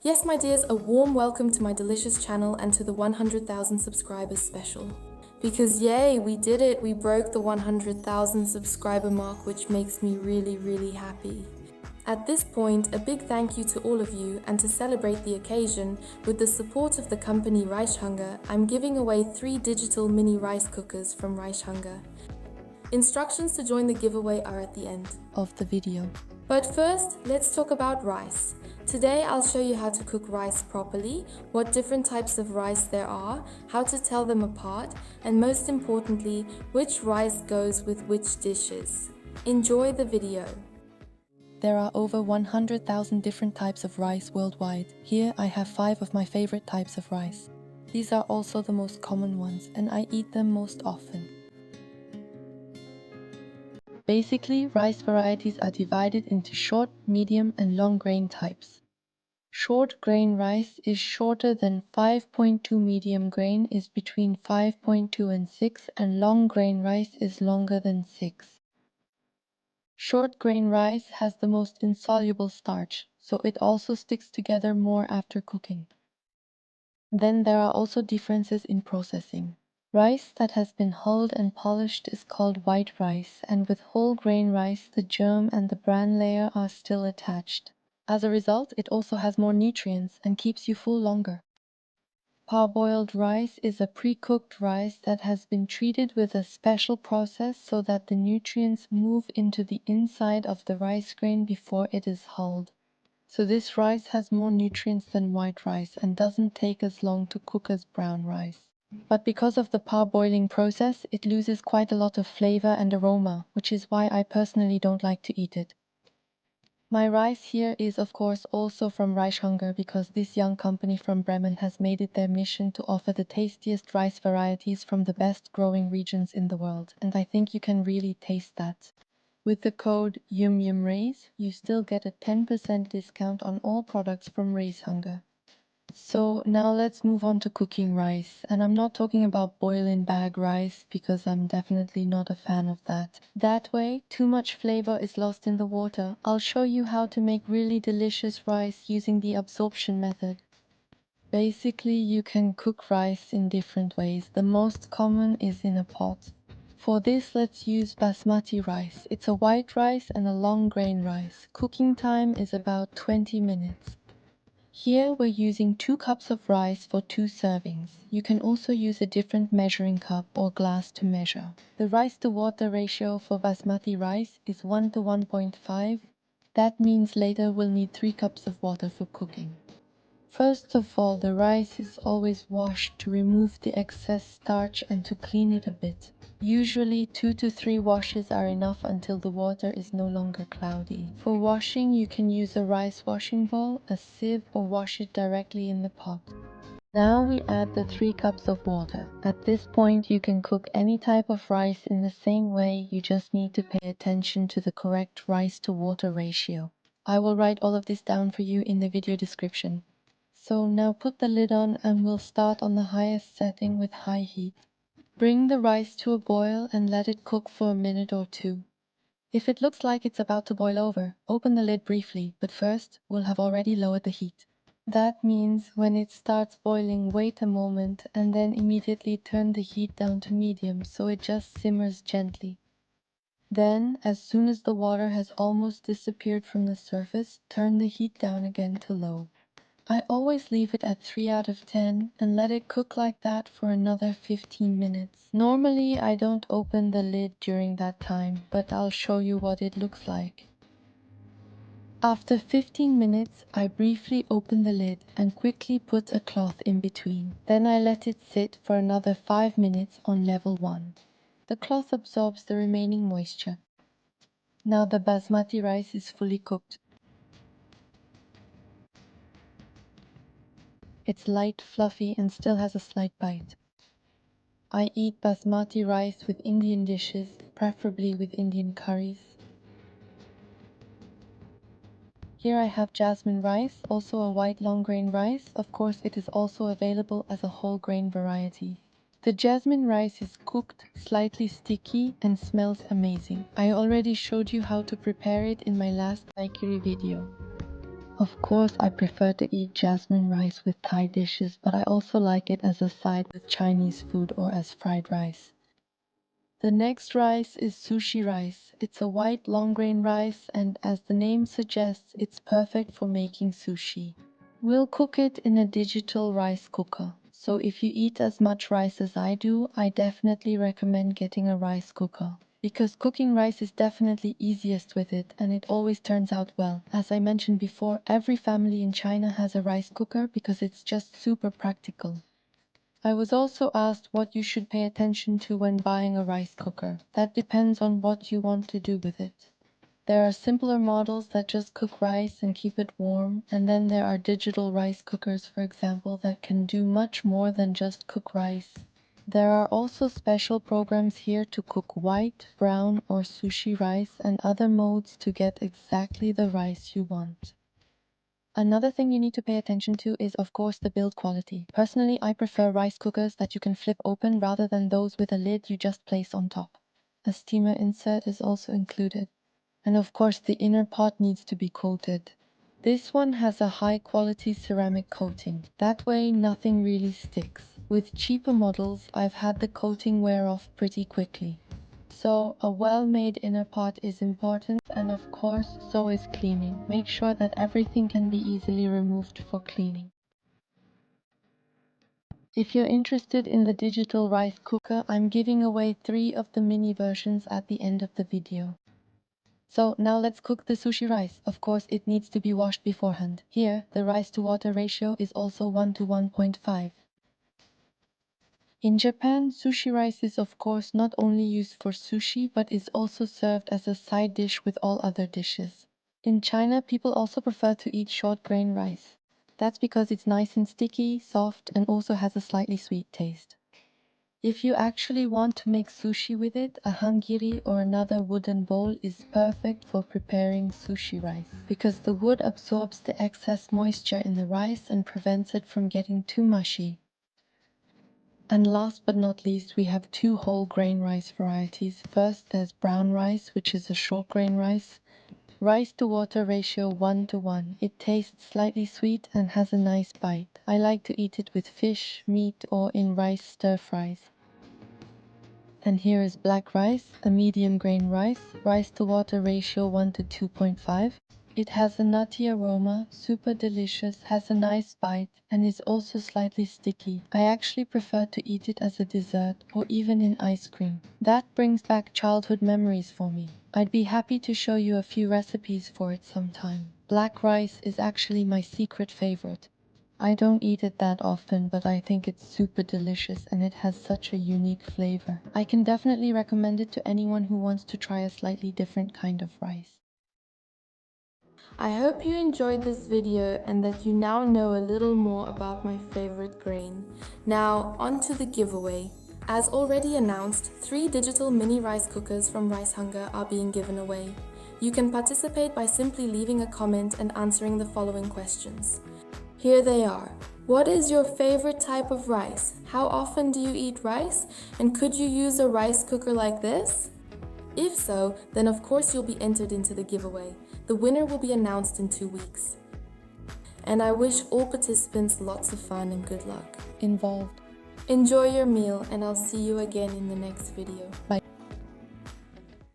Yes, my dears, a warm welcome to my delicious channel and to the 100,000 subscribers special. Because yay, we did it! We broke the 100,000 subscriber mark, which makes me really happy. At this point, a big thank you to all of you, and to celebrate the occasion, with the support of the company Rice Hunger, I'm giving away 3 digital mini rice cookers from Rice Hunger. Instructions to join the giveaway are at the end of the video. But first, let's talk about rice. Today I'll show you how to cook rice properly, what different types of rice there are, how to tell them apart, and most importantly, which rice goes with which dishes. Enjoy the video. There are over 100,000 different types of rice worldwide. Here I have 5 of my favorite types of rice. These are also the most common ones, and I eat them most often. Basically, rice varieties are divided into short, medium, and long grain types. Short grain rice is shorter than 5.2, medium grain is between 5.2 and 6, and long grain rice is longer than 6. Short grain rice has the most insoluble starch, so it also sticks together more after cooking. Then there are also differences in processing. Rice that has been hulled and polished is called white rice, and with whole grain rice the germ and the bran layer are still attached. As a result, it also has more nutrients and keeps you full longer. Parboiled rice is a pre-cooked rice that has been treated with a special process so that the nutrients move into the inside of the rice grain before it is hulled. So this rice has more nutrients than white rice and doesn't take as long to cook as brown rice. But because of the parboiling process, it loses quite a lot of flavor and aroma, which is why I personally don't like to eat it. My rice here is of course also from Rice Hunger, because this young company from Bremen has made it their mission to offer the tastiest rice varieties from the best growing regions in the world, and I think you can really taste that. With the code YUMYUMRAISE, you still get a 10% discount on all products from Rice Hunger. So now let's move on to cooking rice, and I'm not talking about boil-in-bag rice because I'm definitely not a fan of that. That way, too much flavor is lost in the water. I'll show you how to make really delicious rice using the absorption method. Basically, you can cook rice in different ways. The most common is in a pot. For this, let's use Basmati rice. It's a white rice and a long grain rice. Cooking time is about 20 minutes. Here we're using 2 cups of rice for 2 servings. You can also use a different measuring cup or glass to measure. The rice to water ratio for Basmati rice is 1 to 1.5. That means later we'll need 3 cups of water for cooking. First of all, the rice is always washed to remove the excess starch and to clean it a bit. Usually 2 to 3 washes are enough until the water is no longer cloudy. For washing, you can use a rice washing bowl, a sieve, or wash it directly in the pot. Now we add the 3 cups of water. At this point, you can cook any type of rice in the same way, you just need to pay attention to the correct rice to water ratio. I will write all of this down for you in the video description. So now put the lid on and we'll start on the highest setting with high heat. Bring the rice to a boil and let it cook for a minute or 2. If it looks like it's about to boil over, open the lid briefly, but first we'll have already lowered the heat. That means when it starts boiling, wait a moment and then immediately turn the heat down to medium so it just simmers gently. Then, as soon as the water has almost disappeared from the surface, turn the heat down again to low. I always leave it at 3 out of 10 and let it cook like that for another 15 minutes. Normally I don't open the lid during that time, but I'll show you what it looks like. After 15 minutes, I briefly open the lid and quickly put a cloth in between. Then I let it sit for another 5 minutes on level 1. The cloth absorbs the remaining moisture. Now the basmati rice is fully cooked. It's light, fluffy, and still has a slight bite. I eat basmati rice with Indian dishes, preferably with Indian curries. Here I have jasmine rice, also a white long grain rice. Of course, it is also available as a whole grain variety. The jasmine rice is cooked, slightly sticky, and smells amazing. I already showed you how to prepare it in my last bakery video. Of course, I prefer to eat jasmine rice with Thai dishes, but I also like it as a side with Chinese food or as fried rice. The next rice is sushi rice. It's a white long grain rice, and as the name suggests, it's perfect for making sushi. We'll cook it in a digital rice cooker. So if you eat as much rice as I do, I definitely recommend getting a rice cooker. Because cooking rice is definitely easiest with it, and it always turns out well. As I mentioned before, every family in China has a rice cooker because it's just super practical. I was also asked what you should pay attention to when buying a rice cooker. That depends on what you want to do with it. There are simpler models that just cook rice and keep it warm, and then there are digital rice cookers, for example, that can do much more than just cook rice. There are also special programs here to cook white, brown, or sushi rice and other modes to get exactly the rice you want. Another thing you need to pay attention to is, of course, the build quality. Personally, I prefer rice cookers that you can flip open rather than those with a lid you just place on top. A steamer insert is also included. And of course, the inner pot needs to be coated. This one has a high quality ceramic coating. That way, nothing really sticks. With cheaper models, I've had the coating wear off pretty quickly. So a well-made inner pot is important, and of course so is cleaning. Make sure that everything can be easily removed for cleaning. If you're interested in the digital rice cooker, I'm giving away 3 of the mini versions at the end of the video. So now let's cook the sushi rice. Of course it needs to be washed beforehand. Here, the rice to water ratio is also 1 to 1.5. In Japan, sushi rice is of course not only used for sushi, but is also served as a side dish with all other dishes. In China, people also prefer to eat short grain rice. That's because it's nice and sticky, soft, and also has a slightly sweet taste. If you actually want to make sushi with it, a hangiri or another wooden bowl is perfect for preparing sushi rice, because the wood absorbs the excess moisture in the rice and prevents it from getting too mushy. And last but not least, we have 2 whole grain rice varieties. First, there's brown rice, which is a short grain rice. Rice to water ratio 1 to 1. It tastes slightly sweet and has a nice bite. I like to eat it with fish, meat, or in rice stir fries. And here is black rice, a medium grain rice, rice to water ratio 1 to 2.5. It has a nutty aroma, super delicious, has a nice bite, and is also slightly sticky. I actually prefer to eat it as a dessert or even in ice cream. That brings back childhood memories for me. I'd be happy to show you a few recipes for it sometime. Black rice is actually my secret favorite. I don't eat it that often, but I think it's super delicious and it has such a unique flavor. I can definitely recommend it to anyone who wants to try a slightly different kind of rice. I hope you enjoyed this video and that you now know a little more about my favorite grain. Now, on to the giveaway. As already announced, 3 digital mini rice cookers from Rice Hunger are being given away. You can participate by simply leaving a comment and answering the following questions. Here they are. What is your favorite type of rice? How often do you eat rice? And could you use a rice cooker like this? If so, then of course you'll be entered into the giveaway. The winner will be announced in 2 weeks. And I wish all participants lots of fun and good luck involved. Enjoy your meal, and I'll see you again in the next video. Bye.